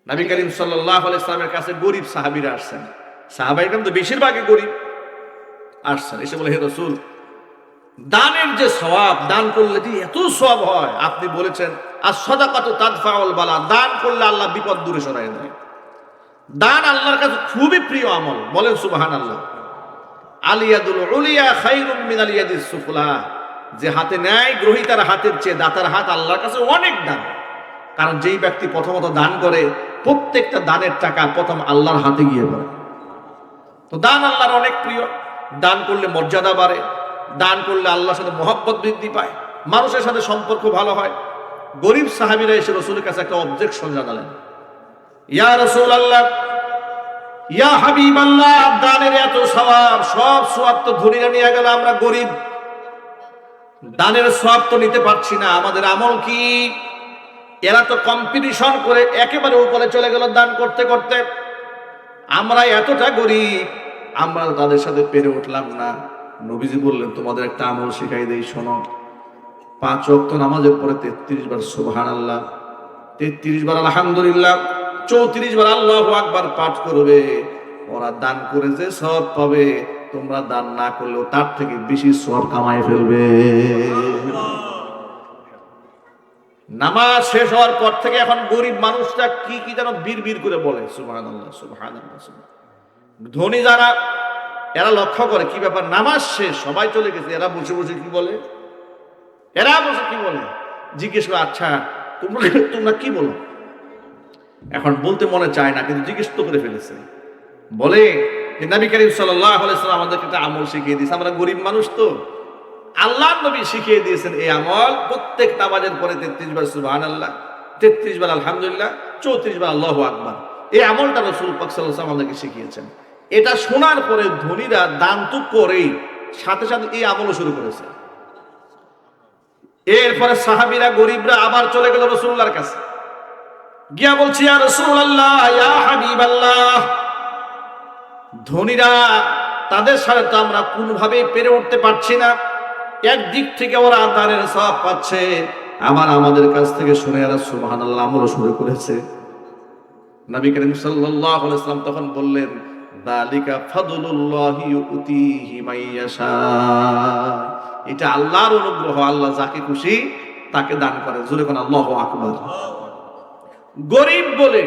নবী করিম সাল্লাল্লাহু আলাইহি ওয়াসাল্লামের কাছে গরিব সাহাবীরা আসছেন। সাহাবায়ে কেরাম তো বেশিরভাগই গরিব। আসছেন, এসে বলে, হে রাসূল, দানের যে সওয়াব, দান করলে যে এত সওয়াব হয়, আপনি বলেছেন আস-সাদাকাতু তাদফাউল বালা, দান করলে আল্লাহ বিপদ দূরে সরায় দেয়। দান আল্লাহর কাছে খুবই প্রিয় আমল, বলেন সুবহানাল্লাহ। আলিয়াদুল উলিয়া খায়রুম মিনাল ইয়াদিস সুফলা, যে হাতে নেয় গ্রহীতার হাতের চেয়ে দাতার হাত আল্লাহর কাছে অনেক দাম। কারণ যেই ব্যক্তি প্রথমত দান করে, প্রত্যেকটা দানের টাকা প্রথম আল্লাহর হাতে গিয়ে পড়ে। তো দান আল্লাহর অনেক প্রিয়। দান করলে মর্যাদা বাড়ে, দান করলে আল্লাহর সাথে মহব্বত বৃদ্ধি পায়, মানুষের সাথে সম্পর্ক ভালো হয়। গরিব সাহাবীরা এসে রাসূলের কাছে একটা অবজেকশন জানালেন, ইয়া রাসূলুল্লাহ, ইয়া হাবিবাল্লাহ, দানের এত সওয়াব, সব সওয়াব তো ধনীরা নিয়ে গেল, আমরা গরিব, দানের সওয়াব তো নিতে পারছি না, আমাদের আমল কি? এরা তো কম্পিটিশন করে একেবারে উপরে চলে গেল দান করতে করতে, আমরা এতটা গরিব, আমরা তাদের সাথে পেরে উঠলাম না। নবীজি বললেন, তোমাদের একটা আমল শিখাই দেই, শোনো। 5 ওয়াক্ত নামাজের পরে 33 বার সুবহানাল্লাহ, 33 বার আলহামদুলিল্লাহ, 34 বার আল্লাহু আকবার পাঠ করবে। ওরা দান করে যে সওয়াব পাবে, তোমরা দান না করলেও তার থেকে বেশি সওয়াব কামাই ফেলবে। নামাজ শেষ হওয়ার পর থেকে এখন গরিব মানুষটা কি কি যেন বীর করে বলে, সুবহানাল্লাহ সুবহানাল্লাহ। ধনী যারা, এরা লক্ষ্য করে কি ব্যাপার, নামাজ শেষ, সবাই চলে গেছে, এরা বসে বসে কি বলে, জিজ্ঞেস করে, আচ্ছা তোমরা কি বলো? এখন বলতে মনে চায় না, কিন্তু জিজ্ঞেস তো করে ফেলেছে। বলে যে নবী করিম সাল্লাল্লাহু আলাইহি ওয়াসাল্লাম আমাদেরকে একটা আমল শিখিয়ে দিয়েছে, আমরা গরিব মানুষ তো, আল্লাহর নবী শিখিয়ে দিয়েছেন এই আমল, প্রত্যেক নামাজের পরে 33 বার সুবহানাল্লাহ, 33 বার আলহামদুলিল্লাহ, 34 বার আল্লাহু আকবার। এই আমলটা রাসূল পাক সাল্লাল্লাহু আলাইহি ওয়াসাল্লাম আমাদেরকে শিখিয়েছেন। এটা শোনার পরে ধনীরা দান তো করেই সাথে সাথে এই আমলও শুরু করেছে। এরপরে সাহাবীরা, গরিবরা আবার চলে গেল রাসূলুল্লাহর কাছে, গিয়া বলছে, ইয়া রাসূলুল্লাহ, ইয়া হাবিবাল্লাহ, ধনীরা, তাদের সাথে তো আমরা কোনোভাবেই পেরে উঠতে পারছি না। একদিক থেকে ওরা দানের সওয়াব পাচ্ছে, আবার আমাদের কাছ থেকে শুনে এরা সুবহানাল্লাহ আমলও শুরু করেছে। নবী করিম সাল্লাল্লাহু আলাইহি ওয়াসাল্লাম তখন বললেন, যালিকা ফাদলুল্লাহি ইউতিহি মাইয়াশা, এটা আল্লাহর অনুগ্রহ, আল্লাহ যাকে খুশি তাকে দান করে। জোরে কোন আল্লাহু আকবার। গরিব বলে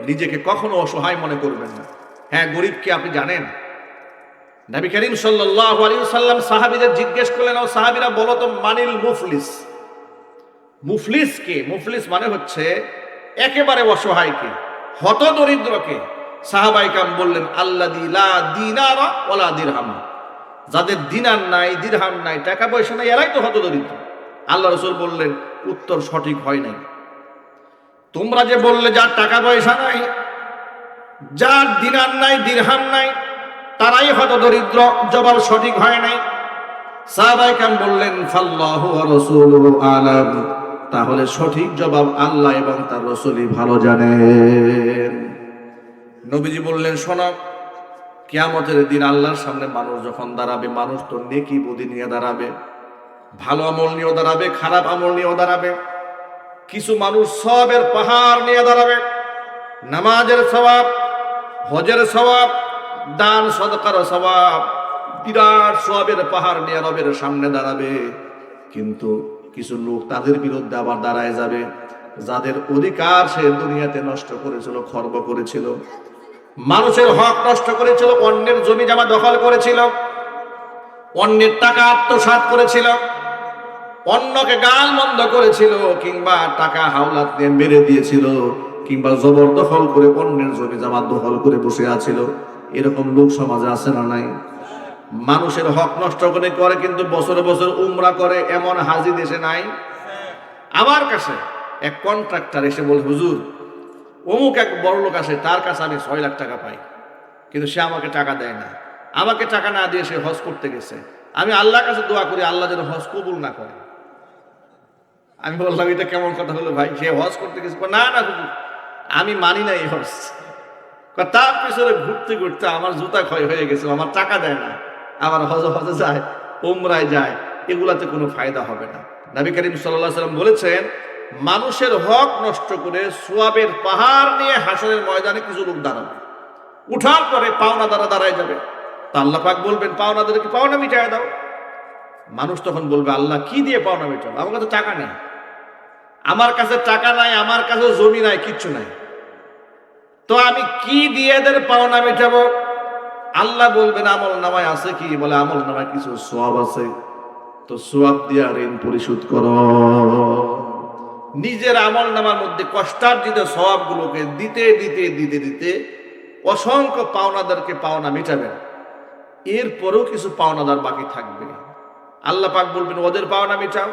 নিজেকে কখনো অসহায় মনে করবেন না। হ্যাঁ, গরিবকে আপনি জানেন। নবী করিম সাল্লাল্লাহু আলাইহি ওয়াসাল্লাম সাহাবীদের জিজ্ঞেস করলেন, ও সাহাবীরা বলো তো, মানিল মুফলিস, মুফলিস কে? মুফলিস মানে হচ্ছে একেবারে অসহায়কে, হতদরিদ্রকে। সাহাবায়ে কেরাম বললেন, আল্লাযী লা দিনারা ওয়ালা দিরহাম, যাদের দিনার নাই, দিরহাম নাই, টাকা পয়সা নাই, এরাই তো হতদরিদ্র। আল্লাহ রাসূল বললেন, উত্তর সঠিক হয় নাই। তোমরা যে বললে যার টাকা পয়সা নাই, যার দিনার নাই, দিরহাম নাই, তারাই হতদরিদ্র, জবাব সঠিক হয় নাই। সাহাবায়ে কেরাম বললেন, ফাল্লাহু ওয়া রাসূলুহু আলাম, তাহলে সঠিক জবাব আল্লাহ এবং তার রাসূলই ভালো জানেন। নবীজি বললেন, শোনো, কিয়ামতের দিন আল্লাহর সামনে মানুষ যখন দাঁড়াবে, মানুষ তো নেকি বদি নিয়ে দাঁড়াবে, ভালো আমল নিয়েও দাঁড়াবে, খারাপ আমল নিয়েও দাঁড়াবে। কিছু মানুষ সওয়াবের পাহাড় নিয়ে দাঁড়াবে, নামাজের সওয়াব, হজের সওয়াব, দান সদকার সওয়াব, বিরাট সওয়াবের পাহাড় নিয়ে রবের সামনে দাঁড়াবে। কিন্তু কিছু লোক তাদের বিরুদ্ধে আবার দাঁড়ায় যাবে, যাদের অধিকার সে দুনিয়াতে নষ্ট করেছিল, খর্ব করেছিল, মানুষের হক নষ্ট করেছিল, অন্যের জমি জমা দখল করেছিল, অন্যের টাকা আত্মসাৎ করেছিল, অন্যকে গালমন্দ করেছিল, কিংবা টাকা হাওলাত দিয়ে মেরে দিয়েছিল, কিংবা জবরদখল করে অন্যের জমি জমা দখল করে বসে আছিল। এরকম লোক সমাজে আছে না নাই? মানুষের হক নষ্ট করে কিন্তু বছরে বছর উমরা করে, এমন হাজি দেশে নাই? আমার কাছে এক কন্ট্রাক্টর এসে বলে, হুজুর, অমুক এক বড় লোক আসে, তার কাছে আমি 6 লাখ টাকা পাই, কিন্তু সে আমাকে টাকা দেয় না। আমাকে টাকা না দিয়ে সে হজ করতে গেছে, আমি আল্লাহর কাছে দোয়া করি আল্লাহ যেন হজ কবুল না করে। আমি বললাম, এটা কেমন কথা হলো ভাই? সে হজ করতে গেছে? না না হুজুর, আমি মানি না এই হজ। তার পিছনে ঘুরতে ঘুরতে আমার জুতা ক্ষয় হয়ে গেছে, আমার টাকা দেয় না, আমার হজে যায়, উমরায় যায়, এগুলাতে কোনো ফায়দা হবে না। নবী করিম সাল্লাল্লাহু আলাইহি ওয়াসাল্লাম বলেছেন, মানুষের হক নষ্ট করে সোয়াবের পাহাড় নিয়ে হাসরের ময়দানে কিছু লোক দাঁড়াবে, উঠার পরে পাওনা দ্বারা দাঁড়ায় যাবে। তা আল্লাহ পাক বলবেন পাওনাদেরকে পাওনা মিটায় দাও। মানুষ তখন বলবে আল্লাহ কি দিয়ে পাওনা মিটাবো, আমার কাছে টাকা নেই, আমার কাছে টাকা নাই, আমার কাছে জমি নাই, কিচ্ছু নাই, তো আমি কি দিয়ে এদের পাওনা মেটাবো? আল্লাহ বলবেন আমল নামায় আছে কি? বলে আমল নামায় কিছু সোয়াব আছে, তো সোয়াব দিয়া ঋণ পরিশোধ করো। নিজের আমল নামার মধ্যে কষ্টার্জিত সোয়াব গুলোকে দিতে দিতে দিতে দিতে অসংখ্য পাওনাদারকে পাওনা মেটাবেন। এরপরেও কিছু পাওনাদার বাকি থাকবে, আল্লাহ পাক বলবেন ওদের পাওনা মেটাও।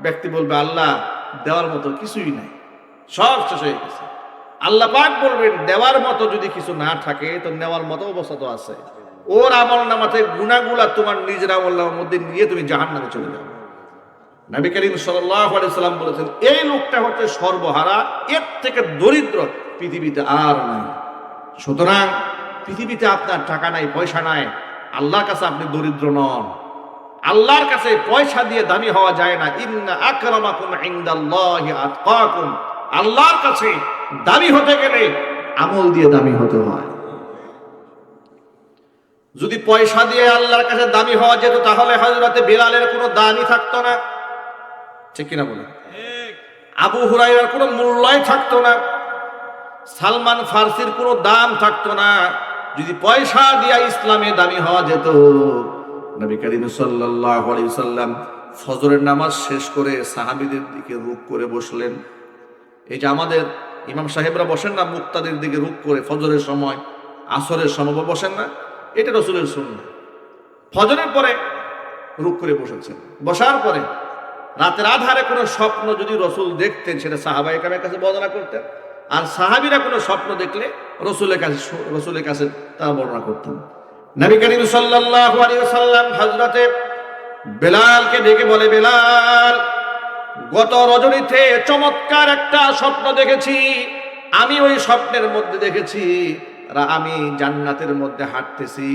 ব্যক্তি বলবে আল্লাহ দেওয়ার মতো কিছুই নাই, সব শেষ হয়ে গেছে। আল্লাহ পাক বলবেন দেওয়ার মতো যদি কিছু না থাকে তো নেওয়ার মতো অবস্থা তো আছে। ওর আমল নামাতে গুনাহগুলা তোমার নিজের আমল নামার মধ্যে নিয়ে তুমি জাহান্নামে চলে যাও। নবী করিম সাল্লাল্লাহু আলাইহি সাল্লাম বলেছেন এই লোকটা হচ্ছে সর্বহারা, এর থেকে দরিদ্র পৃথিবীতে আর নাই। সুতরাং পৃথিবীতে আপনার টাকা নাই, পয়সা নাই, আল্লাহর কাছে আপনি দরিদ্র নন। আল্লাহর কাছে পয়সা দিয়ে দামি হওয়া যায় না। ইন্না আকরামাকুম ইনদাল্লাহি আতকাকুম, আল্লাহর কাছে দামি হতে গেলে আমল দিয়ে দামি হতে হয়। যদি পয়সা দিয়ে আল্লাহর কাছে দামি হওয়া যেত তাহলে হযরতে বেলালের কোনো দামই থাকতো না, ঠিক কিনা বলেন? আবু হুরায়রার কোনো মূল্যই থাকতো না, সালমান ফার্সির কোনো দাম থাকতো না। যদি পয়সা দিয়া ইসলামে দামি হওয়া যেত, নবী করিম সাল্লাল্লাহু আলাইহি সাল্লাম ফজরের নামাজ শেষ করে সাহাবীদের দিকে রুখ করে বসলেন। এই যে আমাদের ইমাম সাহেবরা বসেন না মুক্তাদের দিকে রুখ করে, ফজরের সময় আসরের সময় বসেন না, এটা রাসূলের সুন্নাহ। ফজরের পরে রুখ করে বসেছেন, বসার পরে রাতের আধারে কোনো স্বপ্ন যদি রাসূল দেখতেন সেটা সাহাবায়ে কেরামের কাছে বর্ণনা করতেন, আর সাহাবীরা কোনো স্বপ্ন দেখলে রাসূলের কাছে তারা বর্ণনা করতেন। নবী করিম সাল্লাল্লাহু আলাইহি ওয়াসাল্লাম হযরতে বেলালকে ডেকে বলে, বেলাল গত রজনীতে চমৎকার একটা স্বপ্ন দেখেছি। আমি ওই স্বপ্নের মধ্যে দেখেছি আমি জান্নাতের মধ্যে হাঁটতেছি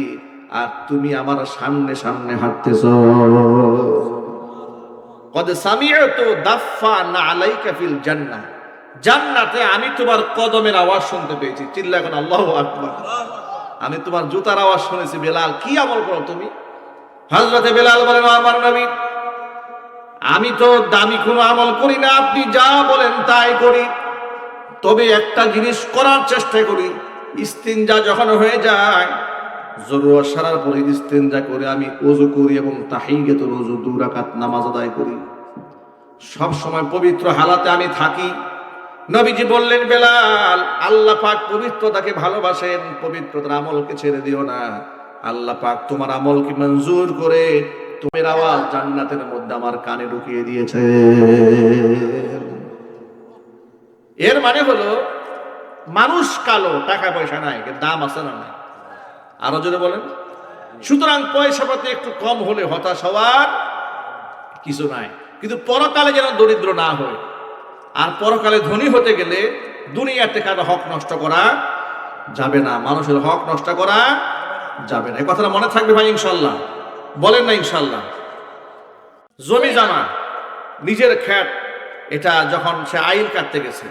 আর তুমি আমার সামনে সামনে হাঁটতেছো। কদ সামি'তু দাফফান আলাইকা ফিল জান্নাহ, জান্নাতে আমি তোমার কদমের আওয়াজ শুনতে পেয়েছি। চিল্লা এখন আল্লাহু আকবার। আমি তোমার জুতার আওয়াজ শুনেছি। বেলাল কি আমল করো তুমি? হযরতে বেলাল বলেন আমার নবী আমি তো দামি কোনো আমল করি না, আপনি যা বলেন তাই করি, তবে একটা জিনিস করার চেষ্টা করি, ইস্তিনজা যখন হয়ে যায় জরুরত সারার পরে ইস্তিনজা করে আমি ওযু করি এবং তাহিয়াতুল ওযু 2 রাকাত নামাজ আদায় করি, সব সময় পবিত্র হালাতে আমি থাকি। নবীজি বললেন বেলাল আল্লাহ পাক পবিত্রতাকে ভালোবাসেন, পবিত্রতার আমলকে ছেড়ে দিও না। আল্লাহ পাক তোমার আমলকে মঞ্জুর করে তোমার আওয়াজ জান্নাতের মধ্যে আমার কানে ঢুকিয়ে দিয়েছে। এর মানে হলো মানুষ কালো, টাকা পয়সা নাই, দাম আছে না নাই? আরো জোরে বলেন। সুতরাং পয়সা পাতি একটু কম হলে হতাশ হওয়ার কিছু নাই, কিন্তু পরকালে যেন দরিদ্র না হয়। আর পরকালে ধনী হতে গেলে দুনিয়াতে কারো হক নষ্ট করা যাবে না, মানুষের হক নষ্ট করা যাবে না। এই কথাটা মনে থাকবে ভাই ইনশাল্লাহ, বলেন না ইনশাল্লাহ। জমি জামা নিজের ক্ষেত, এটা যখন সে আইল কাটতে গেছে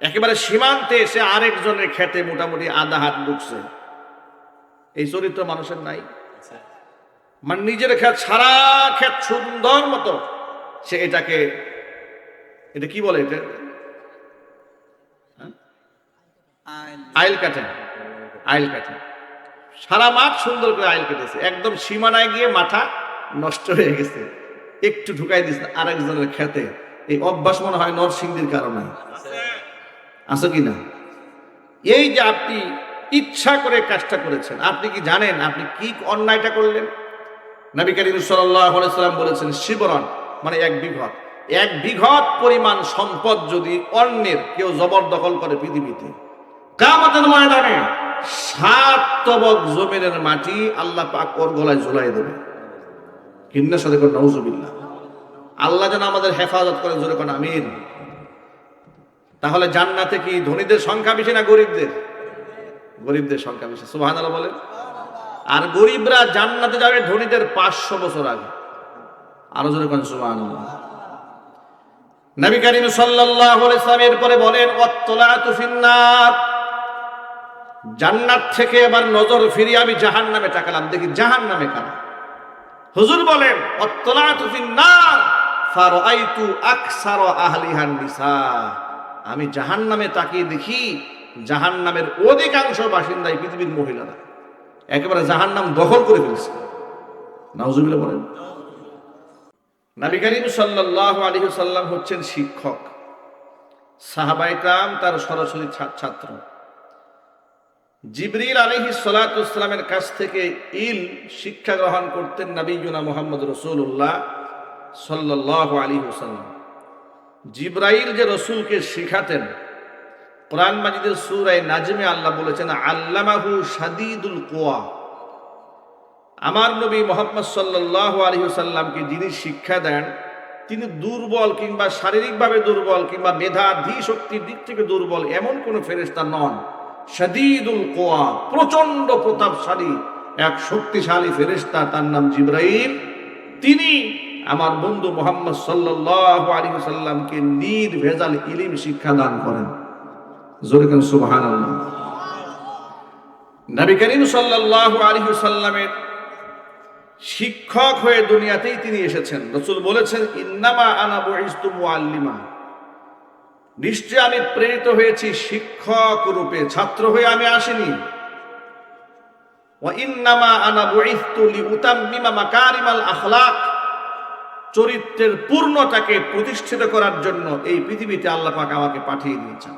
একেবারে সীমান্তে এসে আরেকজনের ক্ষেতে মোটামুটি আধা হাত ঢুকছে, এই চরিত্র মানুষের নাই। মানে নিজের ক্ষেত, সারা ক্ষেত সুন্দর মতো সে এটাকে, এটা কি বলে, এটা আইল কাটে, আইল কাটে, সারা মাঠ সুন্দর করে আইল কেটেছে, একদম সীমানায় গিয়ে মাথা নষ্ট হয়ে গেছে, একটু ঢুকাই দিচ্ছে আরেকজনের ক্ষেতে। এই অভ্যাস মনে হয় নরসিংদীর কারণে আছে কিনা? এই যে আপনি ইচ্ছা করে কাজটা করেছেন, আপনি কি জানেন আপনি কি অন্যায়টা করলেন? নবী করিম সাল্লাল্লাহু আলাইহি সাল্লাম বলেছেন শিবরন মানে 1 বিঘত, 1 বিঘত পরিমাণ সম্পদ যদি অন্যের কেউ জবরদখল করে পৃথিবীতে, কিয়ামতের ময়দানে 7 তবক জমিনের মাটি আল্লাহ পাক ওর গলায় ঝুলাই দেবে। কিন্না সাথে করে নাউজুবিল্লাহ। আল্লাহ যেন আমাদের হেফাজত করে, জোরে কোন আমিন। তাহলে জান্নাতে কি ধনীদের সংখ্যা বেশি না গরিবদের? গরিবদের সংখ্যা বেশি, সুবহানাল্লাহ বলেন। আর গরিবরা জান্নাতে যাবে ধনীদের 500 বছর আগে। আরো জোরে কোন সুবহানাল্লাহ। নবী করিম সাল্লাল্লাহু আলাইহি ওয়াসাল্লাম এরপরে বলেন ওয়াত্তলাতু ফিন্নার, জান্নাত থেকে এবার নজর ফিরিয়ে আমি জাহান্নামে তাকালাম, দেখি জাহান্নামে কারা। হুজুর বলেন ওয়াত্তলাতু ফিন্নার ফারাআইতু আকসারা আহলিহান নিসা, আমি জাহান্নামে তাকিয়ে দেখি জাহান্নামের অধিকাংশ বাসিন্দাই পৃথিবীর মহিলারা, একেবারে জাহান্নাম দখল করে ফেলছে। নাউজুবিল্লাহ বলেন। নবী করিম সাল্লাল্লাহু আলাইহি ওয়াসাল্লাম হচ্ছেন শিক্ষক, সাহাবায়ে কেরাম তার সরাসরি ছাত্র। জিবরিল আলাইহিস সালাতু ওয়াস সালামের কাছ থেকে ইলম শিক্ষা গ্রহণ করতেন নবীনা মুহাম্মদ রাসূলুল্লাহ সাল্লাল্লাহু আলাইহি ওয়াসাল্লাম। জিবরাইল যে রাসূলকে শিখাতেন, কোরআন মাজিদের সূরা নাজমে আল্লাহ বলেছেন আল্লামাহু শাদীদুল কুওয়া, আমার নবী মুহাম্মদ সাল্লাল্লাহু আলাইহি ওয়াসাল্লামকে যিনি শিক্ষা দেন তিনি দুর্বল কিংবা শারীরিকভাবে দুর্বল কিংবা মেধাধী শক্তির দিক থেকে দুর্বল এমন কোন ফেরেশতা নন। শাদীদুল কুওয়া, প্রচন্ড প্রতাপশালী এক শক্তিশালী ফেরেশতা, তার নাম জিবরাইল। তিনি আমার বন্ধু মুহাম্মদ সাল্লাল্লাহু আলাইহি ওয়াসাল্লামকে নির্ভেজাল ইলম শিক্ষা দান করেন। জোরে বলেন সুবহানাল্লাহ। নবী করিম সাল্লাল্লাহু আলাইহি ওয়াসাল্লামের শিক্ষক হয়ে দুনিয়াতেই তিনি এসেছেন। রাসূল বলেছেন ইন্নামা আনা বুইসতু মুআল্লিমা, নিশ্চয় আমি প্রেরিত হয়েছি শিক্ষক রূপে, ছাত্র হয়ে আমি আসিনি। ওয়া ইন্নামা আনা বুইসতু লিউতাম্মিমা মাকারিমাল আখলাক, চরিত্রের পূর্ণতাকে প্রতিষ্ঠিত করার জন্য এই পৃথিবীতে আল্লাহ পাক আমাকে পাঠিয়ে দিয়েছেন।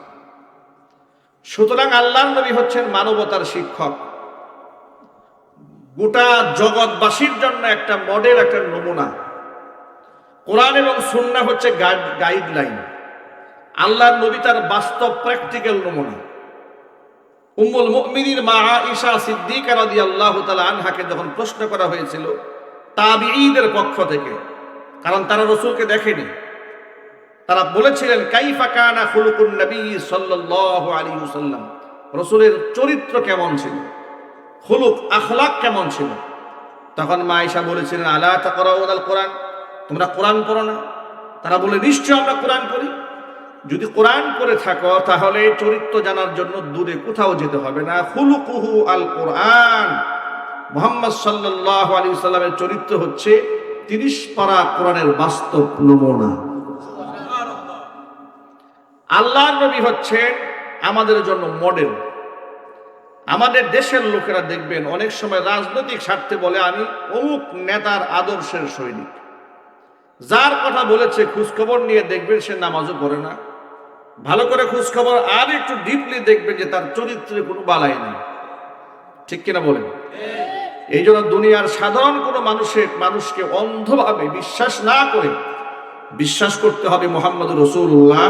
সুতরাং আল্লাহর নবী হচ্ছেন মানবতার শিক্ষক, গোটা জগৎবাসীর জন্য একটা মডেল, একটা নমুনা। কোরআন এবং সুন্নাহ হচ্ছে গাইডলাইন, আল্লাহর নবী তার বাস্তব প্র্যাকটিক্যাল নমুনা। উম্মুল মুমিনিন মা আয়েশা সিদ্দিকা রাদিয়াল্লাহু তাআলা আনহাকে যখন প্রশ্ন করা হয়েছিল তাবিঈদের পক্ষ থেকে, কারণ তারা রাসূলকে দেখেনি, তারা বলেছিলেন কাইফা কানা খুলুকুন নবী সাল্লাল্লাহু আলাইহি ওয়াসাল্লাম, রাসূলের চরিত্র কেমন ছিল, খুলুক আখলাক কেমন ছিল। তখন মা আয়েশা বলেছিলেন আলা তাকরাউনাল কোরআন, তোমরা কোরআন পড়ো না? তারা বলে নিশ্চয় আমরা কোরআন পড়ি। যদি কোরআন পড়ে থাকো তাহলে চরিত্র জানার জন্য দূরে কোথাও যেতে হবে না। খুলুকুহু আল কোরআন, মুহাম্মদ সাল্লাল্লাহু আলাইহি ওয়াসাল্লামের চরিত্র হচ্ছে 30 পারা কোরআনের বাস্তব নমুনা। আল্লাহর নবী হচ্ছেন আমাদের জন্য মডেল। আমাদের দেশের লোকেরা দেখবেন অনেক সময় রাজনৈতিক স্বার্থে বলে আমি অমুক নেতার আদর্শের সৈনিক, যার কথা বলেছে খোঁজখবর নিয়ে দেখবেন সে নামাজও পড়ে না। ভালো করে খোঁজখবর আর একটু ডিপলি দেখবেন যে তার চরিত্রে কোনো বালাই নেই। ঠিক কিনা বলেন? এই জন্য দুনিয়ার সাধারণ কোনো মানুষকে অন্ধভাবে বিশ্বাস না করে বিশ্বাস করতে হবে মুহাম্মদ রাসূলুল্লাহ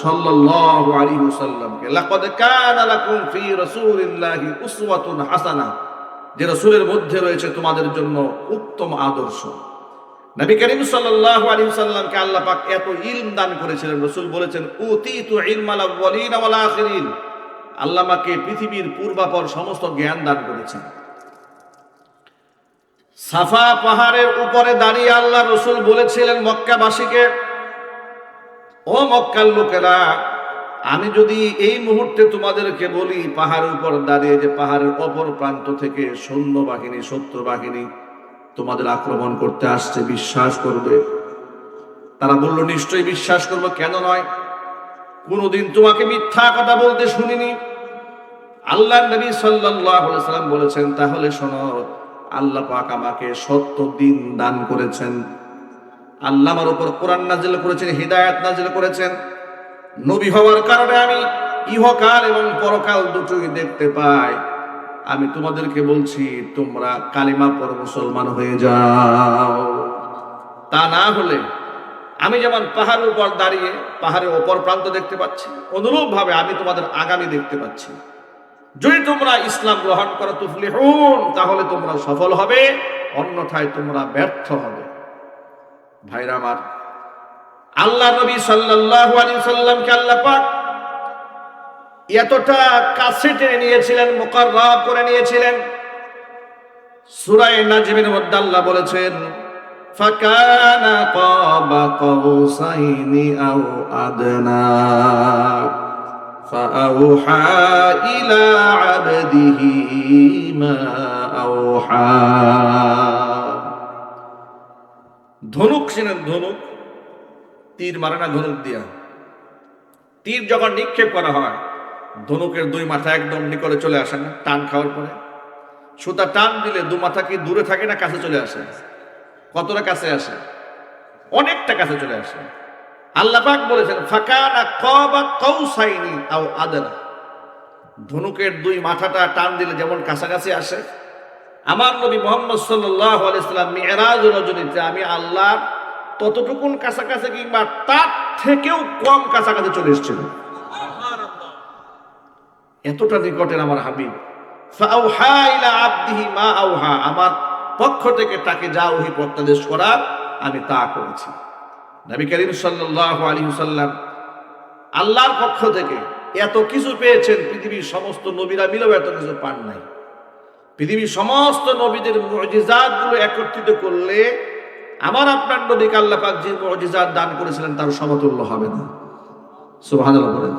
সাল্লাল্লাহু আলাইহি ওয়াসাল্লামকে। লাকাদ কানা লাকুম ফি রাসূলিল্লাহি উসওয়াতুন হাসানাহ, যে রাসূলের মধ্যে রয়েছে তোমাদের জন্য উত্তম আদর্শ। নবী করিম সাল্লাল্লাহু আলাইহি ওয়াসাল্লামকে আল্লাহ পাক এত ইলম দান করেছিলেন, রাসূল বলেছেন উতীতু ইলমাল আউয়ালিন ওয়াল আখিরিন, আল্লাহ আমাকে পৃথিবীর পূর্বাপর সমস্ত জ্ঞান দান করেছেন। সাফা পাহাড়ের উপরে দাঁড়িয়ে আল্লাহ রাসূল বলেছিলেন মক্কাবাসীকে, ও মক্কার লোকেরা, আমি যদি এই মুহূর্তে তোমাদেরকে বলি পাহাড়ের উপর দাঁড়িয়ে যে পাহাড়ের অপর প্রান্ত থেকে সৈন্যবাহিনী, শত্রু বাহিনী তোমাদের আক্রমণ করতে আসছে, বিশ্বাস করবে? তারা বলল নিশ্চয়ই বিশ্বাস করবো, কেন নয়, কোনদিন তোমাকে মিথ্যা কথা বলতে শুনিনি। আল্লাহর নবী সাল্লাল্লাহু আলাইহি ওয়াসাল্লাম বলেছেন তাহলে শোনো, আল্লাহ পাক আমাকে সত্য দিন দান করেছেন, আল্লাহ আমার উপর কোরআন নাযিল করেছেন, হিদায়াত নাযিল করেছেন। নবী হওয়ার কারণে আমি ইহকাল এবং পরকাল দুটোই দেখতে পাই। আমি তোমাদেরকে বলছি তোমরা কালিমা পড়ে মুসলমান হয়ে যাও। তা না হলে আমি যেমন পাহাড়ের উপর দাঁড়িয়ে পাহাড়ের অপর প্রান্ত দেখতে পাচ্ছি, অনুরূপ ভাবে আমি তোমাদের আগামী দেখতে পাচ্ছি। যদি তোমরা ইসলাম গ্রহণ করো তুফলিহুন, তাহলে তোমরা সফল হবে, অন্যথায় তোমরা ব্যর্থ হবে। ভাইরা আমার, আল্লাহ নবী সাল্লাল্লাহু আলাইহি ওয়াসাল্লামকে আল্লাহ পাক এতটা কাছে টেনে নিয়েছিলেন, মুকাররাব করে নিয়েছিলেন। সূরা নাজমের মধ্যে আল্লাহ বলেছেন فكان قاب قوسين أو أدنى فأوحى إلى عبده ما أوحى ধনুক চিনেন? ধনুক, তীর মারে না ধনুক দিয়া? তীর যখন নিক্ষেপ করা হয়, ধনুকের দুই মাথা একদম নিকটে চলে আসে না টান খাওয়ার পরে? সুতা টান দিলে দু মাথা কি দূরে থাকে না কাছে চলে আসে? কতটা কাছে আসে? অনেকটা কাছে চলে আসে। আল্লাহ পাক বলেছেন ফাকানা কাবা কাউসাইনি আও আদনা, ধনুকের দুই মাথাটা টান দিলে যেমন কাছাকাছি আসে, আমার নবী মুহাম্মদ সাল্লাল্লাহু আলাইহি সাল্লাম মিরাজ রজনীতে আমি আল্লাহর ততটুকুন কাছাকাছি কিংবা তার থেকেও কম কাছাকাছি চলে এসেছিল। এতটা নিকটের আমার হাবিব। ফাআউহা ইলা আবদিহি মা আউহা, আমার পক্ষ থেকে তাকে যা ওহী প্রত্যাদেশ করার আমি তা করেছি। নবী করিম সাল্লাল্লাহু আলাইহি ওয়াসাল্লাম আল্লাহর পক্ষ থেকে এত কিছু পেয়েছেন, পৃথিবীর সমস্ত নবীরা মিলেও এত কিছু পান নাই। পৃথিবীর সমস্ত নবীদের মুজিজাতগুলো একত্রিত করলে আমার আপনার নবীকে আল্লাহ পাক যে মুজিজাত দান করেছিলেন তার সমতুল্য হবে না। সুবহানাল্লাহ বলেন।